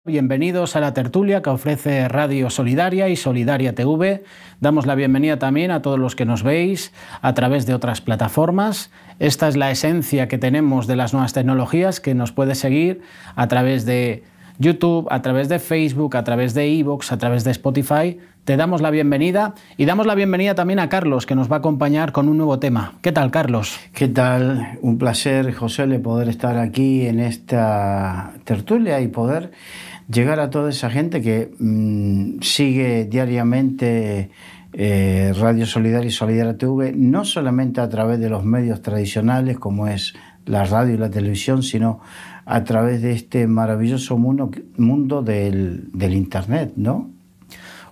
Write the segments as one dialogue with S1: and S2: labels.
S1: Bienvenidos a la tertulia que ofrece Radio Solidaria y Solidaria TV. Damos la bienvenida también a todos los que nos veis a través de otras plataformas. Esta es la esencia que tenemos de las nuevas tecnologías, que nos puede seguir a través de YouTube, a través de Facebook, a través de iVoox, a través de Spotify. Te damos la bienvenida y damos la bienvenida también a Carlos, que nos va a acompañar con un nuevo tema. ¿Qué tal, Carlos?
S2: ¿Qué tal? Un placer, José, poder estar aquí en esta tertulia y poder llegar a toda esa gente que sigue diariamente Radio Solidaria y Solidaria TV, no solamente a través de los medios tradicionales como es la radio y la televisión, sino a través de este maravilloso mundo del Internet, ¿no?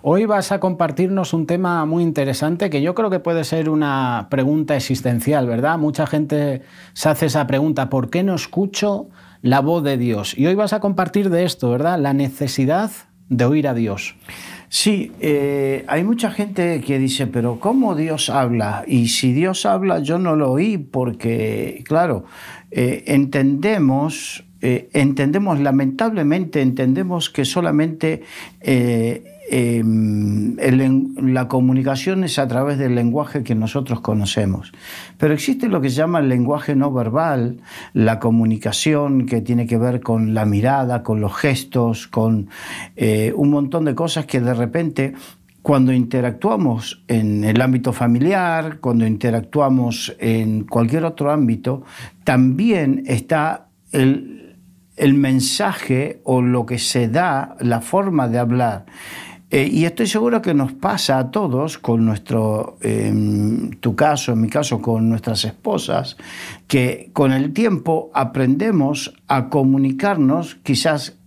S1: Hoy vas a compartirnos un tema muy interesante que yo creo que puede ser una pregunta existencial, ¿verdad? Mucha gente se hace esa pregunta: ¿por qué no escucho la voz de Dios? Y hoy vas a compartir de esto, ¿verdad? La necesidad de oír a Dios.
S2: Sí, hay mucha gente que dice, pero ¿cómo Dios habla? Y si Dios habla, yo no lo oí lamentablemente entendemos que solamente la comunicación es a través del lenguaje que nosotros conocemos. Pero existe lo que se llama el lenguaje no verbal, la comunicación que tiene que ver con la mirada, con los gestos, con un montón de cosas que de repente, cuando interactuamos en el ámbito familiar, cuando interactuamos en cualquier otro ámbito, también está el mensaje o lo que se da, la forma de hablar. Y estoy seguro que nos pasa a todos, con en tu caso, en mi caso, con nuestras esposas, que con el tiempo aprendemos a comunicarnos, quizás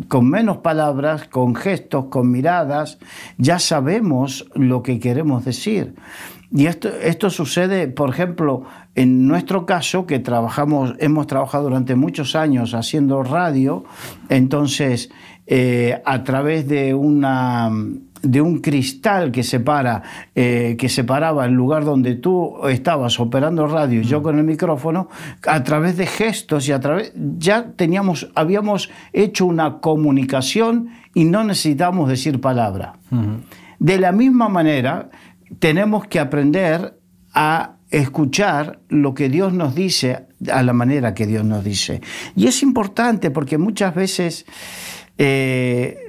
S2: con menos palabras, con gestos, con miradas, ya sabemos lo que queremos decir. Y esto sucede, por ejemplo, en nuestro caso, que hemos trabajado durante muchos años haciendo radio. Entonces, a través de un cristal que separaba el lugar donde tú estabas operando radio y yo con el micrófono, a través de gestos habíamos hecho una comunicación y no necesitábamos decir palabra. De la misma manera, tenemos que aprender a escuchar lo que Dios nos dice a la manera que Dios nos dice. Y es importante porque muchas veces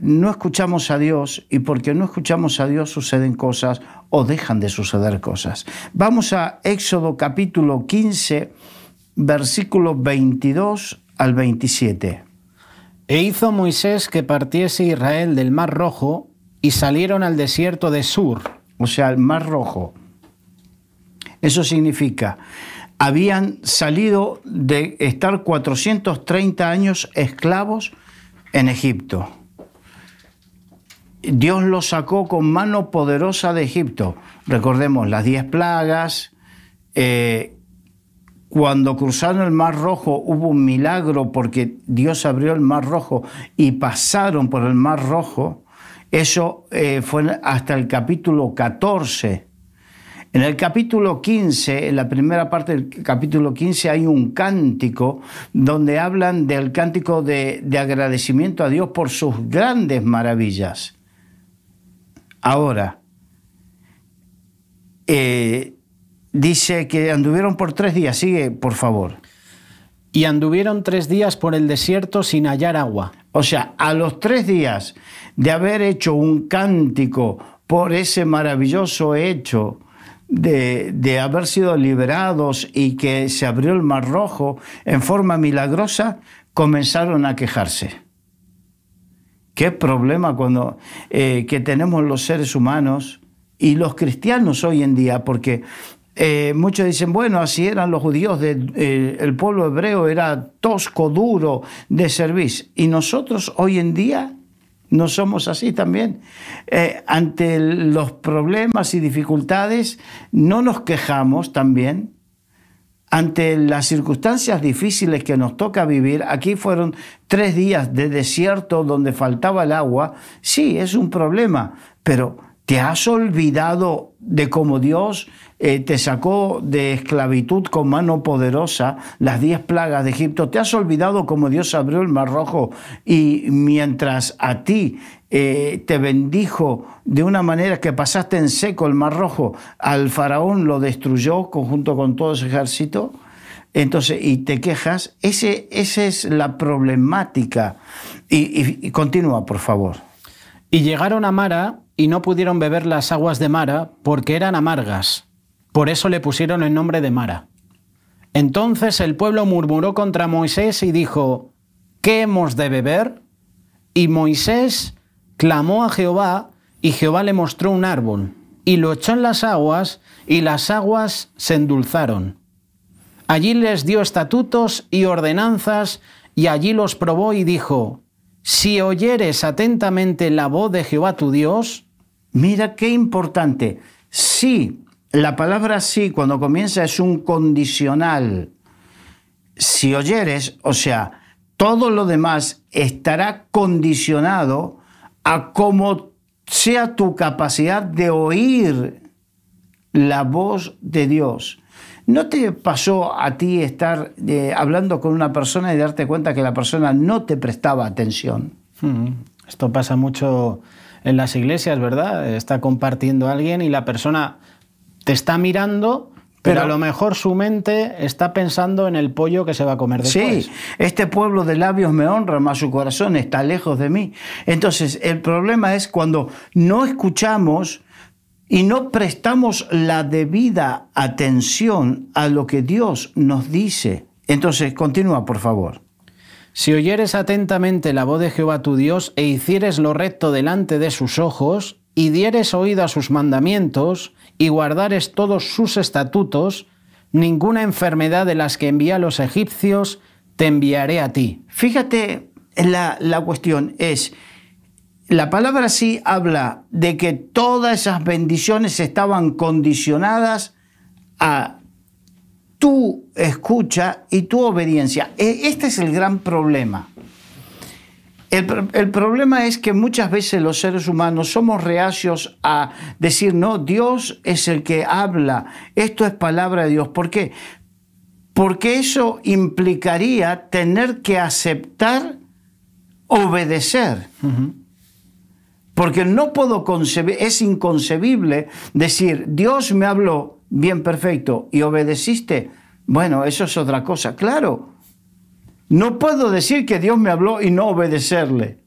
S2: no escuchamos a Dios, y porque no escuchamos a Dios suceden cosas o dejan de suceder cosas. Vamos a Éxodo capítulo 15, versículos 22 al 27.
S1: E hizo Moisés que partiese Israel del Mar Rojo y salieron al desierto de Sur.
S2: O sea, el Mar Rojo. Eso significa, habían salido de estar 430 años esclavos en Egipto. Dios los sacó con mano poderosa de Egipto. Recordemos las 10 plagas. Cuando cruzaron el Mar Rojo hubo un milagro porque Dios abrió el Mar Rojo y pasaron por el Mar Rojo. Eso fue hasta el capítulo 14. En el capítulo 15, en la primera parte del capítulo 15, hay un cántico donde hablan del cántico de agradecimiento a Dios por sus grandes maravillas. Ahora, dice que anduvieron por 3 días. Sigue, por favor.
S1: Y anduvieron 3 días por el desierto sin hallar agua.
S2: O sea, a los 3 días de haber hecho un cántico por ese maravilloso hecho de haber sido liberados y que se abrió el Mar Rojo en forma milagrosa, comenzaron a quejarse. Qué problema que tenemos los seres humanos y los cristianos hoy en día, porque muchos dicen, bueno, así eran los judíos, el pueblo hebreo era tosco, duro de servir. Y nosotros hoy en día no somos así también. Ante los problemas y dificultades no nos quejamos también. Ante las circunstancias difíciles que nos toca vivir, aquí fueron 3 días de desierto donde faltaba el agua. Sí, es un problema, pero ¿Te has olvidado de cómo Dios te sacó de esclavitud con mano poderosa, las 10 plagas de Egipto? ¿Te has olvidado cómo Dios abrió el Mar Rojo y mientras a ti te bendijo de una manera que pasaste en seco el Mar Rojo, al faraón lo destruyó junto con todo ese ejército? Entonces, y te quejas, esa es la problemática. Y continúa, por favor.
S1: Y llegaron a Mara y no pudieron beber las aguas de Mara porque eran amargas. Por eso le pusieron el nombre de Mara. Entonces el pueblo murmuró contra Moisés y dijo: ¿qué hemos de beber? Y Moisés clamó a Jehová, y Jehová le mostró un árbol, y lo echó en las aguas, y las aguas se endulzaron. Allí les dio estatutos y ordenanzas, y allí los probó y dijo: si oyeres atentamente la voz de Jehová tu Dios...
S2: Mira qué importante. Sí, la palabra sí, cuando comienza, es un condicional. Si oyeres, o sea, todo lo demás estará condicionado a cómo sea tu capacidad de oír la voz de Dios. ¿No te pasó a ti estar hablando con una persona y darte cuenta que la persona no te prestaba atención?
S1: Esto pasa mucho en las iglesias, ¿verdad? Está compartiendo a alguien y la persona te está mirando, pero a lo mejor su mente está pensando en el pollo que se va a comer después.
S2: Sí, este pueblo de labios me honra, mas su corazón está lejos de mí. Entonces, el problema es cuando no escuchamos y no prestamos la debida atención a lo que Dios nos dice. Entonces, continúa, por favor.
S1: Si oyeres atentamente la voz de Jehová tu Dios e hicieres lo recto delante de sus ojos, y dieres oído a sus mandamientos, y guardares todos sus estatutos, ninguna enfermedad de las que envía a los egipcios te enviaré a ti.
S2: Fíjate, la cuestión es... La palabra sí habla de que todas esas bendiciones estaban condicionadas a tu escucha y tu obediencia. Este es el gran problema. El problema es que muchas veces los seres humanos somos reacios a decir: no, Dios es el que habla, esto es palabra de Dios. ¿Por qué? Porque eso implicaría tener que aceptar obedecer. Porque no puedo concebir, es inconcebible decir: Dios me habló, bien, perfecto, y obedeciste. Bueno, eso es otra cosa. Claro, no puedo decir que Dios me habló y no obedecerle.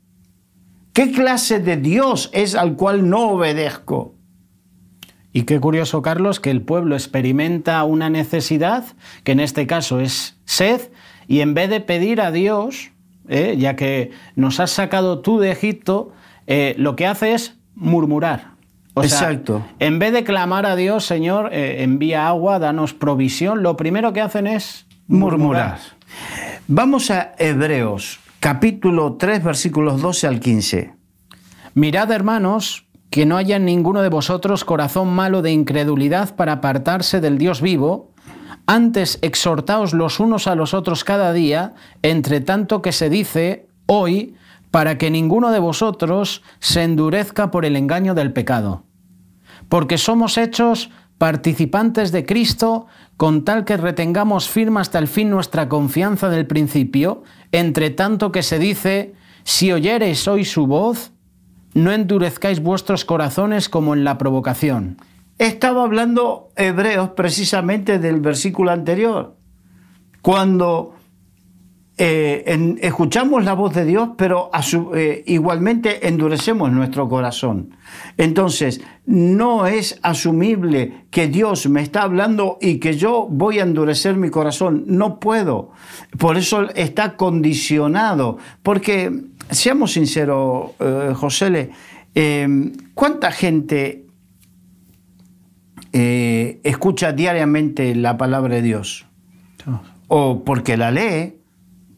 S2: ¿Qué clase de Dios es al cual no obedezco?
S1: Y qué curioso, Carlos, que el pueblo experimenta una necesidad, que en este caso es sed, y en vez de pedir a Dios, ya que nos has sacado tú de Egipto, lo que hace es murmurar. O sea,
S2: exacto.
S1: En vez de clamar a Dios: Señor, envía agua, danos provisión, lo primero que hacen es murmurar.
S2: Vamos a Hebreos, capítulo 3, versículos 12 al 15.
S1: Mirad, hermanos, que no haya en ninguno de vosotros corazón malo de incredulidad para apartarse del Dios vivo. Antes exhortaos los unos a los otros cada día, entre tanto que se dice hoy, para que ninguno de vosotros se endurezca por el engaño del pecado. Porque somos hechos participantes de Cristo, con tal que retengamos firme hasta el fin nuestra confianza del principio, entre tanto que se dice: si oyereis hoy su voz, no endurezcáis vuestros corazones como en la provocación.
S2: Estaba hablando Hebreos precisamente del versículo anterior, cuando escuchamos la voz de Dios, pero igualmente endurecemos nuestro corazón. Entonces, no es asumible que Dios me está hablando y que yo voy a endurecer mi corazón. No puedo. Por eso está condicionado. Porque, seamos sinceros, José, ¿cuánta gente escucha diariamente la palabra de Dios? O porque la lee,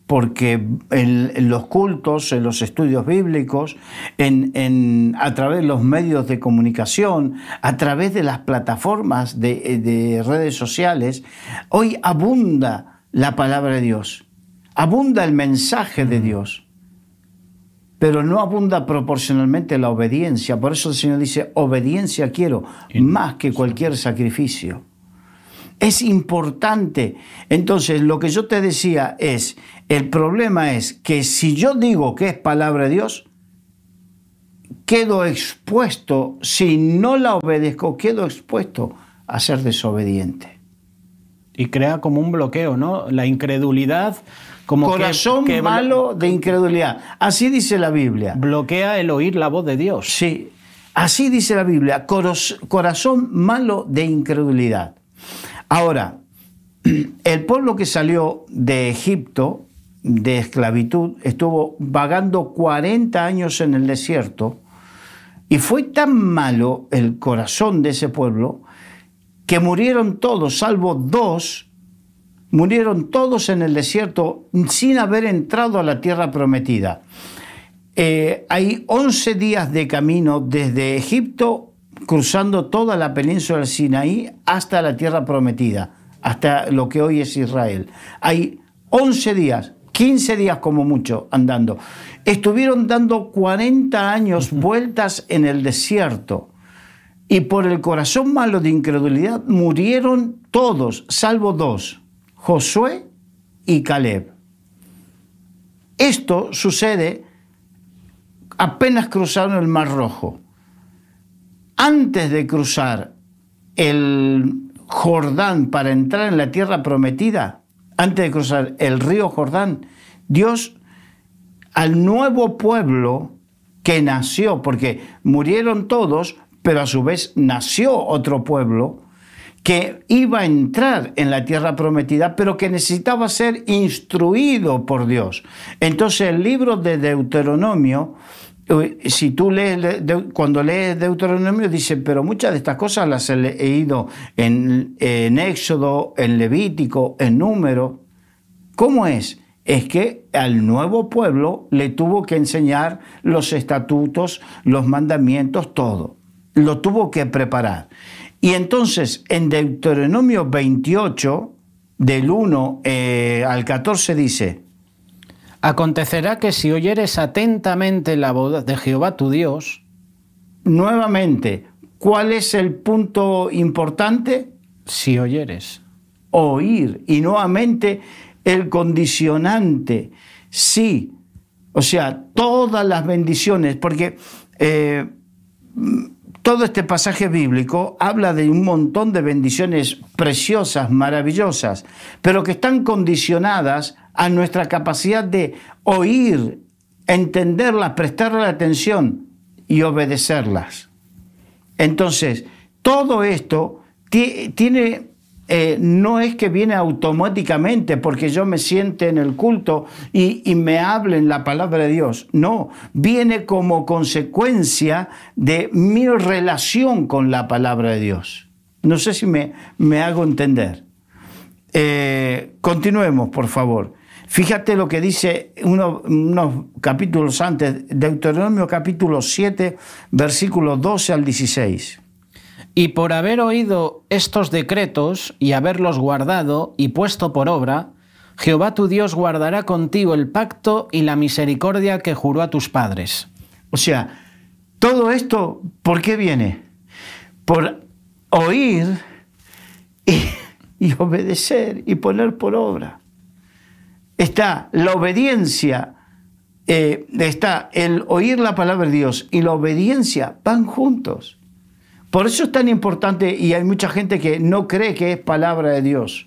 S2: porque en los cultos, en los estudios bíblicos, a través de los medios de comunicación, a través de las plataformas de redes sociales, hoy abunda la palabra de Dios, abunda el mensaje de Dios. pero no abunda proporcionalmente la obediencia. Por eso el Señor dice, obediencia quiero más que cualquier sacrificio. Es importante. Entonces, lo que yo te decía es, el problema es que si yo digo que es palabra de Dios, quedo expuesto, si no la obedezco, quedo expuesto a ser desobediente.
S1: Y crea como un bloqueo, ¿no? La incredulidad, como
S2: corazón
S1: que
S2: malo de incredulidad. Así dice la Biblia.
S1: Bloquea el oír la voz de Dios.
S2: Sí, así dice la Biblia. Corazón malo de incredulidad. Ahora, el pueblo que salió de Egipto, de esclavitud, estuvo vagando 40 años en el desierto, y fue tan malo el corazón de ese pueblo que murieron todos, salvo 2, murieron todos en el desierto sin haber entrado a la tierra prometida. Hay 11 días de camino desde Egipto, cruzando toda la península del Sinaí hasta la tierra prometida, hasta lo que hoy es Israel. Hay 11 días, 15 días como mucho andando. Estuvieron dando 40 años vueltas en el desierto. Y por el corazón malo de incredulidad murieron todos, salvo 2, Josué y Caleb. Esto sucede apenas cruzaron el Mar Rojo. Antes de cruzar el Jordán para entrar en la tierra prometida, antes de cruzar el río Jordán, Dios al nuevo pueblo que nació, porque murieron todos, pero a su vez nació otro pueblo que iba a entrar en la tierra prometida, pero que necesitaba ser instruido por Dios. Entonces el libro de Deuteronomio, si tú lees, cuando lees Deuteronomio, dice, pero muchas de estas cosas las he leído en Éxodo, en Levítico, en Número. ¿Cómo es? Es que al nuevo pueblo le tuvo que enseñar los estatutos, los mandamientos, todo. Lo tuvo que preparar. Y entonces en Deuteronomio 28, del 1 al 14 dice:
S1: acontecerá que si oyeres atentamente la voz de Jehová tu Dios.
S2: Nuevamente, ¿cuál es el punto importante?
S1: Si oyeres.
S2: Oír. Y nuevamente el condicionante. Sí. O sea, todas las bendiciones, porque todo este pasaje bíblico habla de un montón de bendiciones preciosas, maravillosas, pero que están condicionadas a nuestra capacidad de oír, entenderlas, prestarle atención y obedecerlas. Entonces, todo esto tiene, no es que viene automáticamente porque yo me siente en el culto y me hablen la palabra de Dios. No, viene como consecuencia de mi relación con la palabra de Dios. No sé si me hago entender. Continuemos, por favor. Fíjate lo que dice unos capítulos antes, Deuteronomio capítulo 7, versículos 12 al 16.
S1: Y por haber oído estos decretos y haberlos guardado y puesto por obra, Jehová tu Dios guardará contigo el pacto y la misericordia que juró a tus padres.
S2: O sea, todo esto, ¿por qué viene? Por oír y obedecer y poner por obra. Está la obediencia, está el oír la palabra de Dios y la obediencia van juntos. Por eso es tan importante y hay mucha gente que no cree que es palabra de Dios.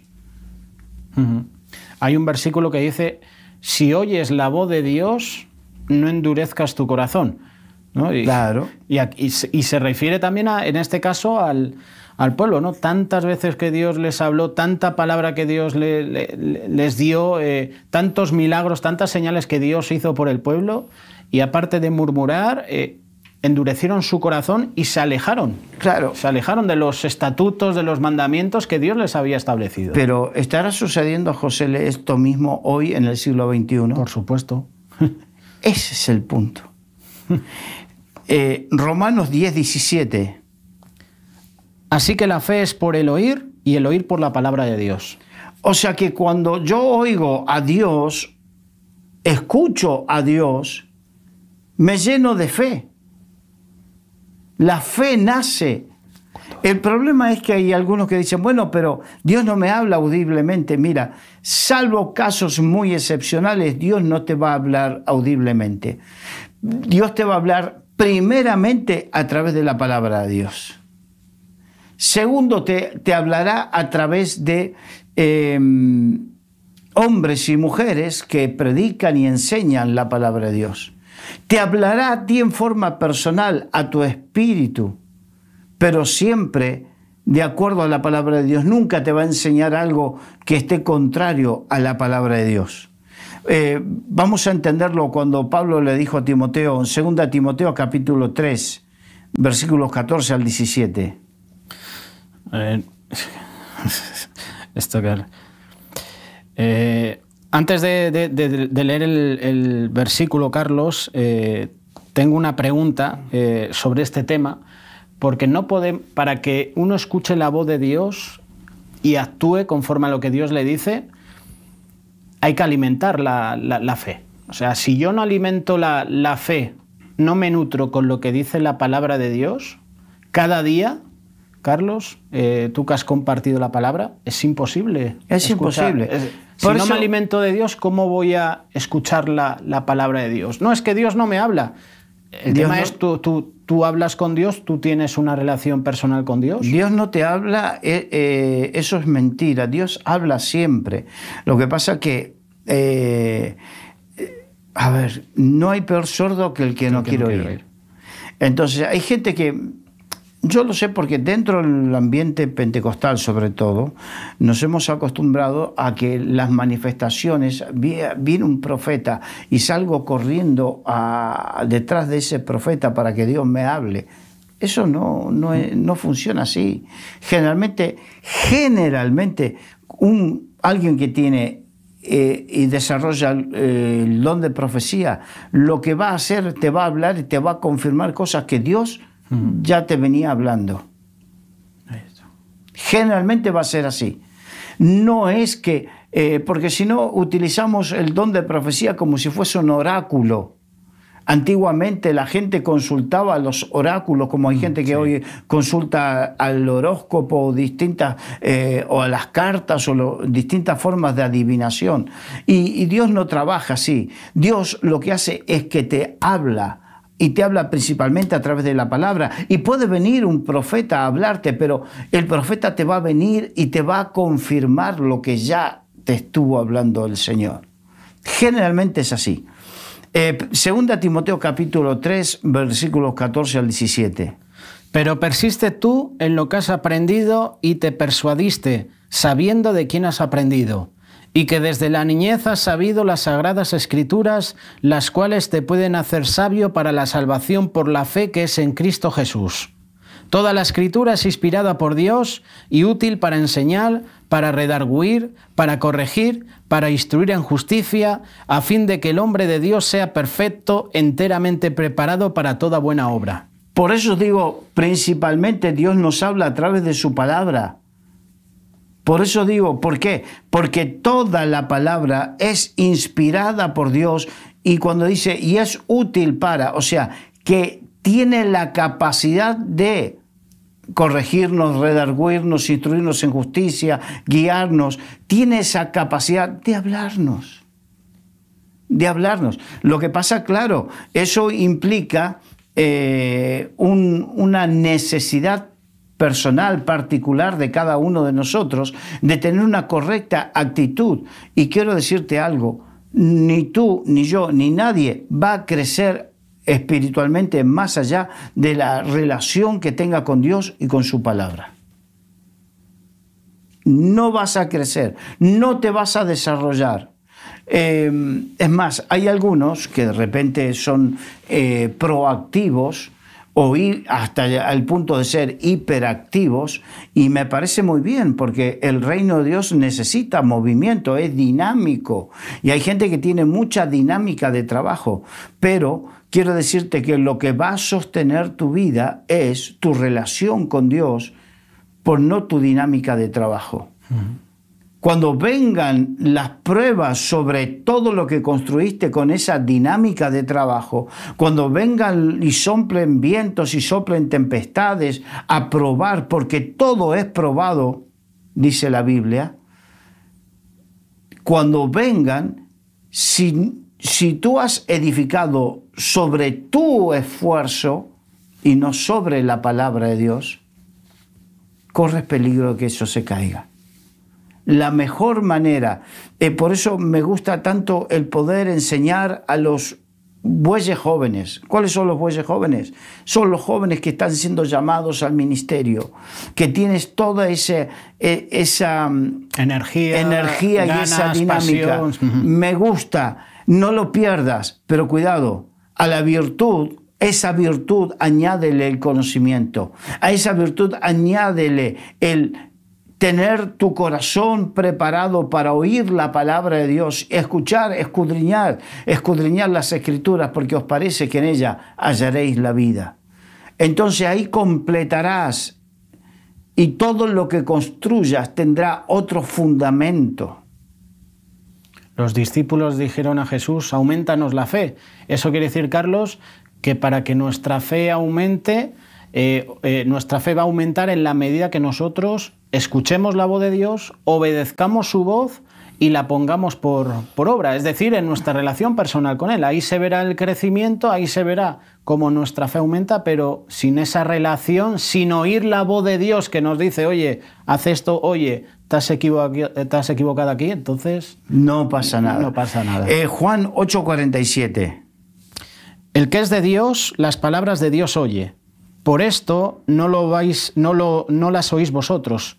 S1: Hay un versículo que dice, si oyes la voz de Dios, no endurezcas tu corazón, ¿no?
S2: Claro.
S1: Y se refiere también, en este caso, al pueblo, ¿no? Tantas veces que Dios les habló, tanta palabra que Dios les dio, tantos milagros, tantas señales que Dios hizo por el pueblo, y aparte de murmurar, endurecieron su corazón y se alejaron.
S2: Claro.
S1: Se alejaron de los estatutos, de los mandamientos que Dios les había establecido.
S2: Pero ¿estará sucediendo, José, esto mismo hoy en el siglo XXI?
S1: Por supuesto.
S2: Ese es el punto. Romanos 10, 17.
S1: Así que la fe es por el oír y el oír por la palabra de Dios.
S2: O sea que cuando yo oigo a Dios, escucho a Dios, me lleno de fe. La fe nace. El problema es que hay algunos que dicen, bueno, pero Dios no me habla audiblemente. Mira, salvo casos muy excepcionales, Dios no te va a hablar audiblemente. Dios te va a hablar primeramente a través de la palabra de Dios. Segundo, te hablará a través de hombres y mujeres que predican y enseñan la palabra de Dios. Te hablará a ti en forma personal, a tu espíritu, pero siempre de acuerdo a la palabra de Dios. Nunca te va a enseñar algo que esté contrario a la palabra de Dios. Vamos a entenderlo cuando Pablo le dijo a Timoteo, en 2 Timoteo capítulo 3, versículos 14 al 17.
S1: Esto que... antes de leer el versículo, Carlos, tengo una pregunta sobre este tema, porque no para que uno escuche la voz de Dios y actúe conforme a lo que Dios le dice, hay que alimentar la fe. O sea, si yo no alimento la fe, no me nutro con lo que dice la palabra de Dios, cada día, Carlos, tú que has compartido la palabra, es imposible.
S2: Es imposible.
S1: Si no me alimento de Dios, ¿cómo voy a escuchar la palabra de Dios? No, es que Dios no me habla. El tema es tú hablas con Dios, tú tienes una relación personal con Dios.
S2: Dios no te habla, eso es mentira. Dios habla siempre. Lo que pasa que, a ver, no hay peor sordo que el que no quiere oír. Entonces, hay gente que, yo lo sé porque dentro del ambiente pentecostal sobre todo, nos hemos acostumbrado a que las manifestaciones, viene un profeta y salgo corriendo detrás de ese profeta para que Dios me hable. Eso no funciona así. Generalmente alguien que tiene y desarrolla el don de profecía, lo que va a hacer, te va a hablar y te va a confirmar cosas que Dios ya te venía hablando. Generalmente va a ser así. No es que, porque si no utilizamos el don de profecía como si fuese un oráculo. Antiguamente la gente consultaba a los oráculos, como hay gente que hoy consulta al horóscopo o a las cartas o distintas formas de adivinación. Y Dios no trabaja así. Dios lo que hace es que te habla. Y te habla principalmente a través de la palabra. Y puede venir un profeta a hablarte, pero el profeta te va a venir y te va a confirmar lo que ya te estuvo hablando el Señor. Generalmente es así. 2 Timoteo capítulo 3, versículos 14 al 17.
S1: Pero persiste tú en lo que has aprendido y te persuadiste, sabiendo de quién has aprendido, y que desde la niñez has sabido las sagradas escrituras, las cuales te pueden hacer sabio para la salvación por la fe que es en Cristo Jesús. Toda la escritura es inspirada por Dios y útil para enseñar, para redarguir, para corregir, para instruir en justicia, a fin de que el hombre de Dios sea perfecto, enteramente preparado para toda buena obra.
S2: Por eso digo, principalmente Dios nos habla a través de su palabra. Por eso digo, ¿por qué? Porque toda la palabra es inspirada por Dios y cuando dice, y es útil para, o sea, que tiene la capacidad de corregirnos, redarguirnos, instruirnos en justicia, guiarnos, tiene esa capacidad de hablarnos. De hablarnos. Lo que pasa, claro, eso implica una necesidad personal, particular de cada uno de nosotros, de tener una correcta actitud. Y quiero decirte algo, ni tú, ni yo, ni nadie va a crecer espiritualmente más allá de la relación que tenga con Dios y con su palabra. No vas a crecer, no te vas a desarrollar. Es más, hay algunos que de repente son proactivos, o ir hasta el punto de ser hiperactivos, y me parece muy bien porque el reino de Dios necesita movimiento, es dinámico y hay gente que tiene mucha dinámica de trabajo, pero quiero decirte que lo que va a sostener tu vida es tu relación con Dios, por no tu dinámica de trabajo. cuando vengan las pruebas sobre todo lo que construiste con esa dinámica de trabajo, cuando vengan y soplen vientos y soplen tempestades a probar, porque todo es probado, dice la Biblia, cuando vengan, si tú has edificado sobre tu esfuerzo y no sobre la palabra de Dios, corres peligro de que eso se caiga. La mejor manera, por eso me gusta tanto el poder enseñar a los bueyes jóvenes. ¿Cuáles son los bueyes jóvenes? Son los jóvenes que están siendo llamados al ministerio, que tienes toda esa energía ganas, y esa dinámica. Pasión. Me gusta, no lo pierdas, pero cuidado, a la virtud, esa virtud añádele el conocimiento, a esa virtud añádele el tener tu corazón preparado para oír la palabra de Dios, escuchar, escudriñar las Escrituras, porque os parece que en ella hallaréis la vida. Entonces ahí completarás y todo lo que construyas tendrá otro fundamento.
S1: Los discípulos dijeron a Jesús, aumentanos la fe. Eso quiere decir, Carlos, que para que nuestra fe aumente, nuestra fe va a aumentar en la medida que nosotros escuchemos la voz de Dios, obedezcamos su voz y la pongamos por obra, es decir, en nuestra relación personal con Él. Ahí se verá el crecimiento, ahí se verá cómo nuestra fe aumenta, pero sin esa relación, sin oír la voz de Dios que nos dice, oye, haz esto, oye, te has equivocado aquí, entonces
S2: no pasa nada.
S1: No pasa nada.
S2: Juan 8:47.
S1: El que es de Dios, las palabras de Dios oye. Por esto no las oís vosotros.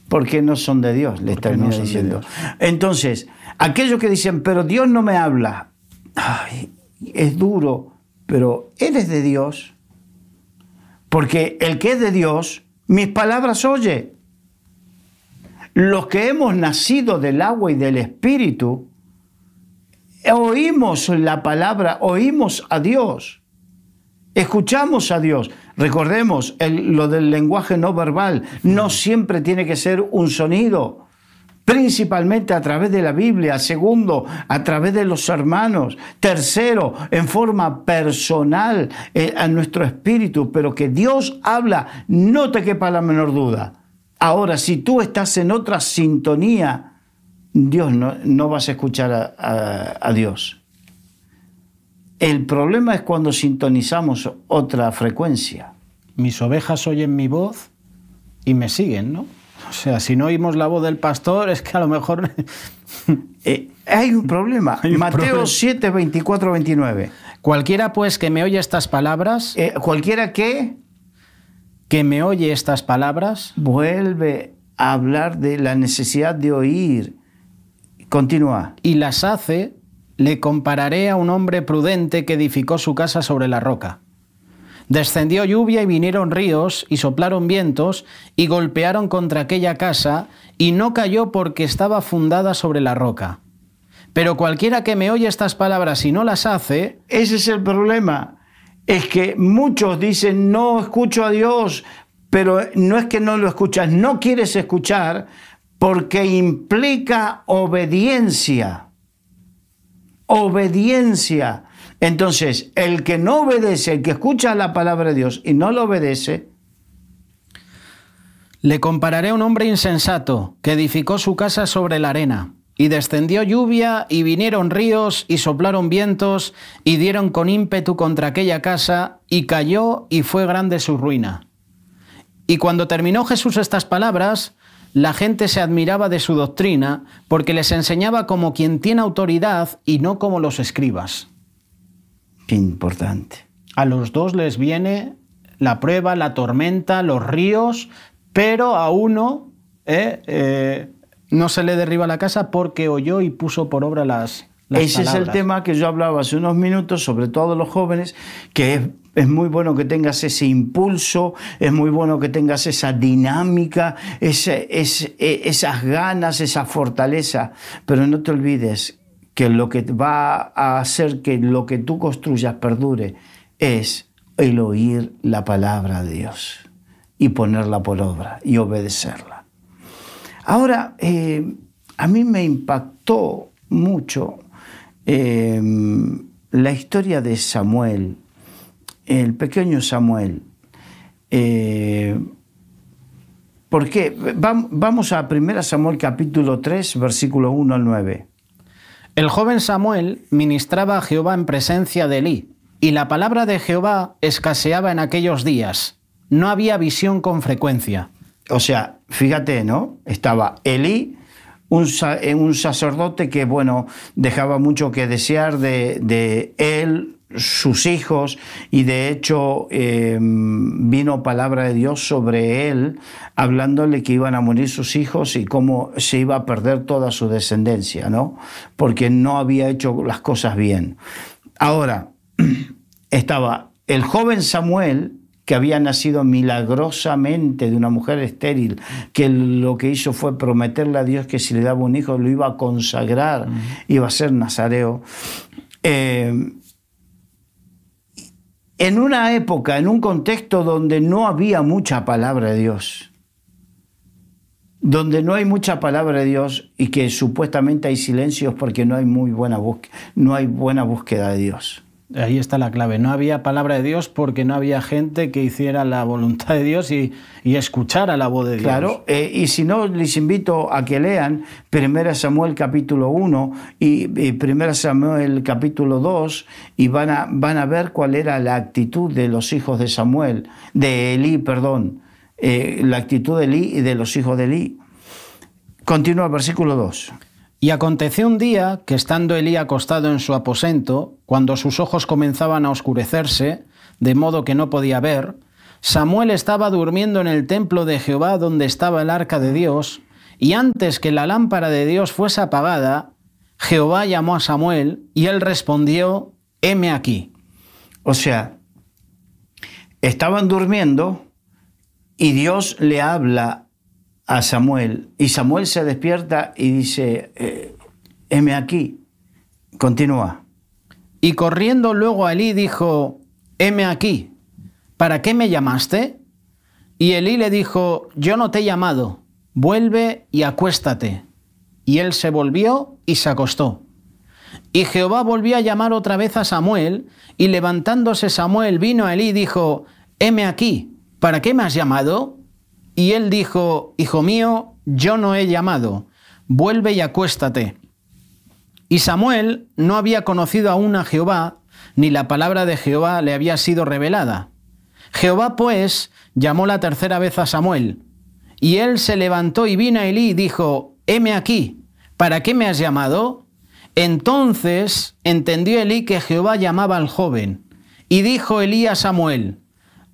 S2: Porque no son de Dios, les termina diciendo. Entonces, aquellos que dicen, pero Dios no me habla, ay, es duro, pero Él es de Dios. Porque el que es de Dios, mis palabras oye. Los que hemos nacido del agua y del Espíritu, oímos la palabra, oímos a Dios. Escuchamos a Dios. Recordemos lo del lenguaje no verbal. No siempre tiene que ser un sonido. Principalmente a través de la Biblia. Segundo, a través de los hermanos. Tercero, en forma personal a nuestro espíritu. Pero que Dios habla, no te quepa la menor duda. Ahora, si tú estás en otra sintonía, Dios no vas a escuchar a Dios. El problema es cuando sintonizamos otra frecuencia.
S1: Mis ovejas oyen mi voz y me siguen, ¿no? O sea, si no oímos la voz del pastor, es que a lo mejor...
S2: hay un problema. Mateo 7, 24, 29.
S1: Cualquiera, pues, que me oye estas palabras...
S2: ¿Cualquiera qué?
S1: Que me oye estas palabras...
S2: Vuelve a hablar de la necesidad de oír. Continúa.
S1: Y las hace... Le compararé a un hombre prudente que edificó su casa sobre la roca. Descendió lluvia y vinieron ríos y soplaron vientos y golpearon contra aquella casa y no cayó porque estaba fundada sobre la roca. Pero cualquiera que me oye estas palabras y no las hace...
S2: Ese es el problema. Es que muchos dicen, no escucho a Dios, pero no es que no lo escuchas, no quieres escuchar porque implica obediencia. Obediencia. Entonces, el que no obedece, el que escucha la palabra de Dios y no lo obedece...
S1: Le compararé a un hombre insensato que edificó su casa sobre la arena. Y descendió lluvia y vinieron ríos y soplaron vientos y dieron con ímpetu contra aquella casa y cayó y fue grande su ruina. Y cuando terminó Jesús estas palabras... La gente se admiraba de su doctrina porque les enseñaba como quien tiene autoridad y no como los escribas.
S2: Qué importante.
S1: A los dos les viene la prueba, la tormenta, los ríos, pero a uno no se le derriba la casa porque oyó y puso por obra las
S2: Ese
S1: palabras.
S2: Es el tema que yo hablaba hace unos minutos, sobre todo los jóvenes, que es muy bueno que tengas ese impulso, es muy bueno que tengas esa dinámica, esas ganas, esa fortaleza, pero no te olvides que lo que va a hacer que lo que tú construyas perdure es el oír la palabra de Dios y ponerla por obra y obedecerla. Ahora, a mí me impactó mucho la historia de Samuel, el pequeño Samuel. ¿Por qué? Vamos a 1 Samuel capítulo 3, versículo 1 al 9.
S1: El joven Samuel ministraba a Jehová en presencia de Elí, y la palabra de Jehová escaseaba en aquellos días. No había visión con frecuencia.
S2: O sea, fíjate, ¿no? Estaba Elí, un sacerdote que, bueno, dejaba mucho que desear de él, sus hijos, y de hecho vino palabra de Dios sobre él, hablándole que iban a morir sus hijos y cómo se iba a perder toda su descendencia, ¿no? Porque no había hecho las cosas bien. Ahora, estaba el joven Samuel, que había nacido milagrosamente de una mujer estéril, que lo que hizo fue prometerle a Dios que si le daba un hijo lo iba a consagrar, iba a ser nazareo. En una época, en un contexto donde no había mucha palabra de Dios, donde no hay mucha palabra de Dios y que supuestamente hay silencios porque no hay buena búsqueda de Dios.
S1: Ahí está la clave. No había palabra de Dios porque no había gente que hiciera la voluntad de Dios y escuchara la voz de Dios.
S2: Claro, y si no, les invito a que lean 1 Samuel capítulo 1 y 1 Samuel capítulo 2 y van a ver cuál era la actitud de los hijos de Samuel, de Elí, perdón, la actitud de Elí y de los hijos de Elí. Continúa el versículo 2.
S1: Y aconteció un día que estando Elí acostado en su aposento, cuando sus ojos comenzaban a oscurecerse, de modo que no podía ver, Samuel estaba durmiendo en el templo de Jehová donde estaba el arca de Dios, y antes que la lámpara de Dios fuese apagada, Jehová llamó a Samuel, y él respondió, heme aquí.
S2: O sea, estaban durmiendo y Dios le habla a Samuel, y Samuel se despierta y dice, heme aquí. Continúa.
S1: Y corriendo luego a Elí dijo, heme aquí, ¿para qué me llamaste? Y Elí le dijo, yo no te he llamado, vuelve y acuéstate. Y él se volvió y se acostó. Y Jehová volvió a llamar otra vez a Samuel, y levantándose Samuel vino a Elí y dijo, heme aquí, ¿para qué me has llamado? Y él dijo, hijo mío, yo no he llamado, vuelve y acuéstate. Y Samuel no había conocido aún a Jehová, ni la palabra de Jehová le había sido revelada. Jehová, pues, llamó la tercera vez a Samuel, y él se levantó y vino a Elí y dijo, heme aquí, ¿para qué me has llamado? Entonces entendió Elí que Jehová llamaba al joven, y dijo Elí a Samuel,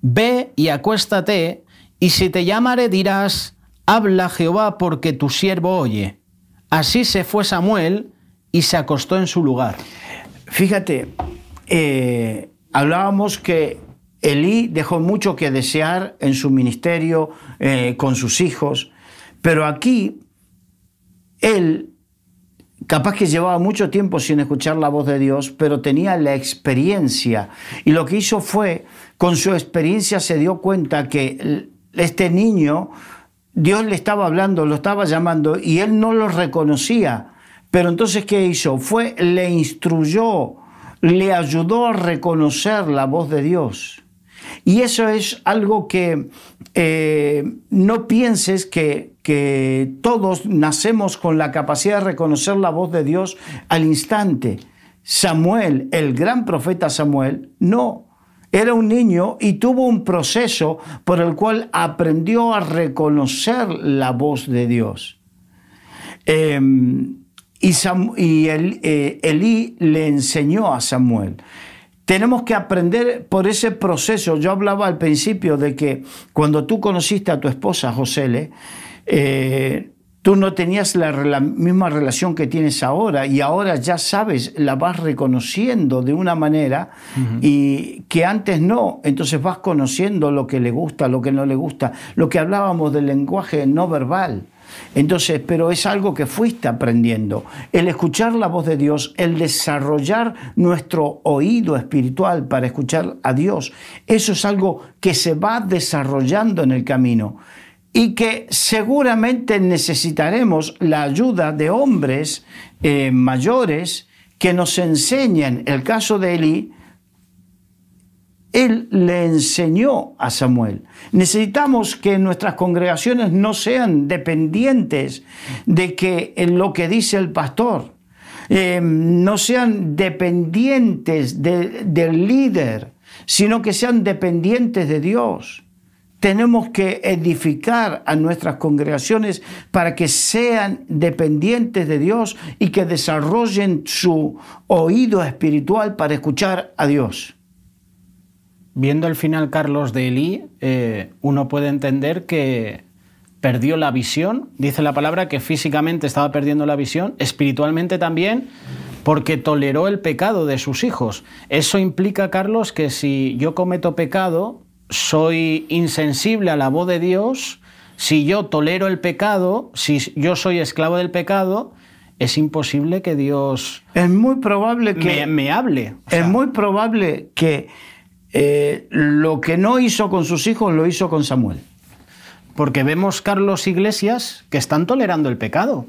S1: ve y acuéstate, y si te llamaré dirás, habla Jehová porque tu siervo oye. Así se fue Samuel y se acostó en su lugar.
S2: Fíjate, hablábamos que Elí dejó mucho que desear en su ministerio, con sus hijos, pero aquí él capaz que llevaba mucho tiempo sin escuchar la voz de Dios, pero tenía la experiencia, y lo que hizo fue, con su experiencia se dio cuenta que este niño, Dios le estaba hablando, lo estaba llamando, y él no lo reconocía. Pero entonces, ¿qué hizo? Le instruyó, le ayudó a reconocer la voz de Dios. Y eso es algo que no pienses que todos nacemos con la capacidad de reconocer la voz de Dios al instante. Samuel, el gran profeta Samuel, no. Era un niño y tuvo un proceso por el cual aprendió a reconocer la voz de Dios. Elí le enseñó a Samuel. Tenemos que aprender por ese proceso. Yo hablaba al principio de que cuando tú conociste a tu esposa, Josele, tú no tenías la misma relación que tienes ahora, y ahora ya sabes, la vas reconociendo de una manera y que antes no. Entonces vas conociendo lo que le gusta, lo que no le gusta, lo que hablábamos del lenguaje no verbal. Entonces, pero es algo que fuiste aprendiendo. El escuchar la voz de Dios, el desarrollar nuestro oído espiritual para escuchar a Dios, eso es algo que se va desarrollando en el camino. y que seguramente necesitaremos la ayuda de hombres mayores que nos enseñen. El caso de Elí, él le enseñó a Samuel. Necesitamos que nuestras congregaciones no sean dependientes de lo que dice el pastor, no sean dependientes del líder, sino que sean dependientes de Dios. Tenemos que edificar a nuestras congregaciones para que sean dependientes de Dios y que desarrollen su oído espiritual para escuchar a Dios.
S1: Viendo el final, Carlos, de Elí, uno puede entender que perdió la visión. Dice la palabra que físicamente estaba perdiendo la visión, espiritualmente también, porque toleró el pecado de sus hijos. Eso implica, Carlos, que si yo cometo pecado, soy insensible a la voz de Dios. Si yo tolero el pecado, si yo soy esclavo del pecado, es imposible que Dios
S2: es muy probable que
S1: me hable.
S2: Es muy probable que lo que no hizo con sus hijos lo hizo con Samuel.
S1: Porque vemos, Carlos, iglesias que están tolerando el pecado.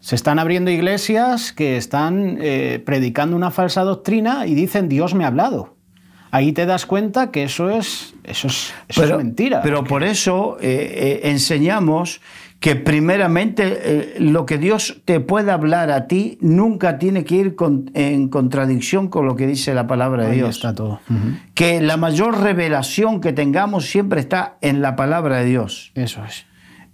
S1: Se están abriendo iglesias que están predicando una falsa doctrina y dicen Dios me ha hablado. Ahí te das cuenta que eso es mentira.
S2: Pero por eso enseñamos que primeramente lo que Dios te puede hablar a ti nunca tiene que ir en contradicción con lo que dice la palabra de Dios.
S1: Ahí está todo.
S2: Que la mayor revelación que tengamos siempre está en la palabra de Dios.
S1: Eso es.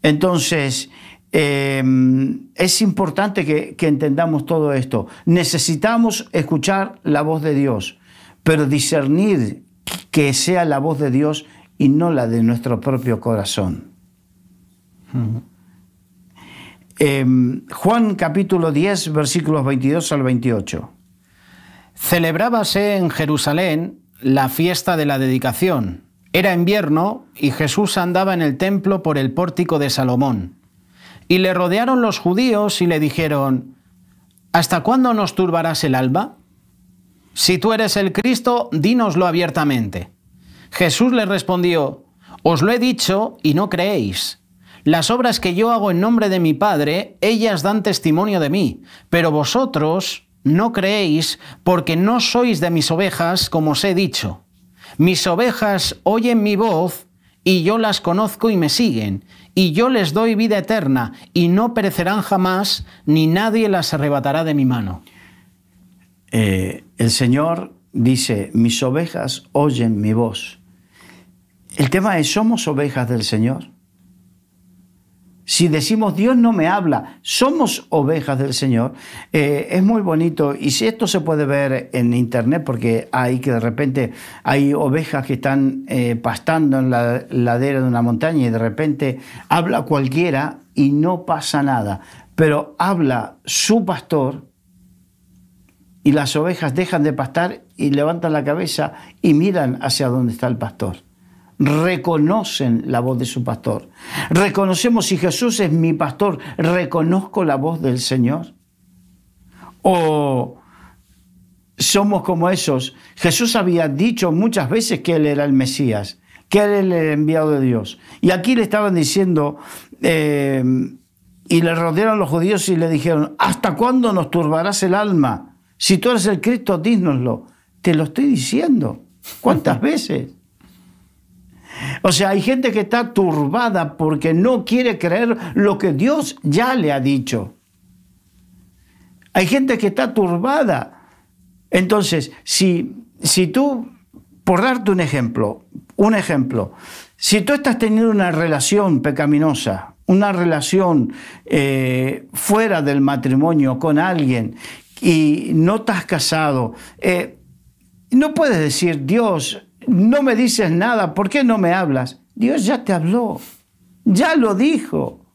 S2: Entonces, es importante que entendamos todo esto. Necesitamos escuchar la voz de Dios, pero discernir que sea la voz de Dios y no la de nuestro propio corazón. Juan capítulo 10, versículos 22 al 28.
S1: Celebrábase en Jerusalén la fiesta de la dedicación. Era invierno y Jesús andaba en el templo por el pórtico de Salomón. Y le rodearon los judíos y le dijeron: ¿hasta cuándo nos turbarás el alba? Si tú eres el Cristo, dínoslo abiertamente. Jesús le respondió: os lo he dicho y no creéis. Las obras que yo hago en nombre de mi Padre, ellas dan testimonio de mí, pero vosotros no creéis porque no sois de mis ovejas, como os he dicho. Mis ovejas oyen mi voz y yo las conozco y me siguen, y yo les doy vida eterna y no perecerán jamás, ni nadie las arrebatará de mi mano.
S2: El Señor dice, mis ovejas oyen mi voz. El tema es, ¿somos ovejas del Señor? Si decimos Dios no me habla, somos ovejas del Señor, es muy bonito. Y si esto se puede ver en internet, porque hay que de repente hay ovejas que están pastando en la ladera de una montaña y de repente habla cualquiera y no pasa nada. Pero habla su pastor y las ovejas dejan de pastar y levantan la cabeza y miran hacia donde está el pastor. Reconocen la voz de su pastor. Reconocemos, si Jesús es mi pastor, ¿reconozco la voz del Señor? ¿O somos como esos? Jesús había dicho muchas veces que Él era el Mesías, que Él era el enviado de Dios. Y aquí le estaban diciendo, y le rodearon los judíos y le dijeron, ¿hasta cuándo nos turbarás el alma? Si tú eres el Cristo, dínoslo. Te lo estoy diciendo. ¿Cuántas veces? O sea, hay gente que está turbada porque no quiere creer lo que Dios ya le ha dicho. Hay gente que está turbada. Entonces, si tú, por darte un ejemplo, si tú estás teniendo una relación pecaminosa, una relación fuera del matrimonio con alguien y no estás casado, no puedes decir, Dios, no me dices nada, ¿por qué no me hablas? Dios ya te habló, ya lo dijo.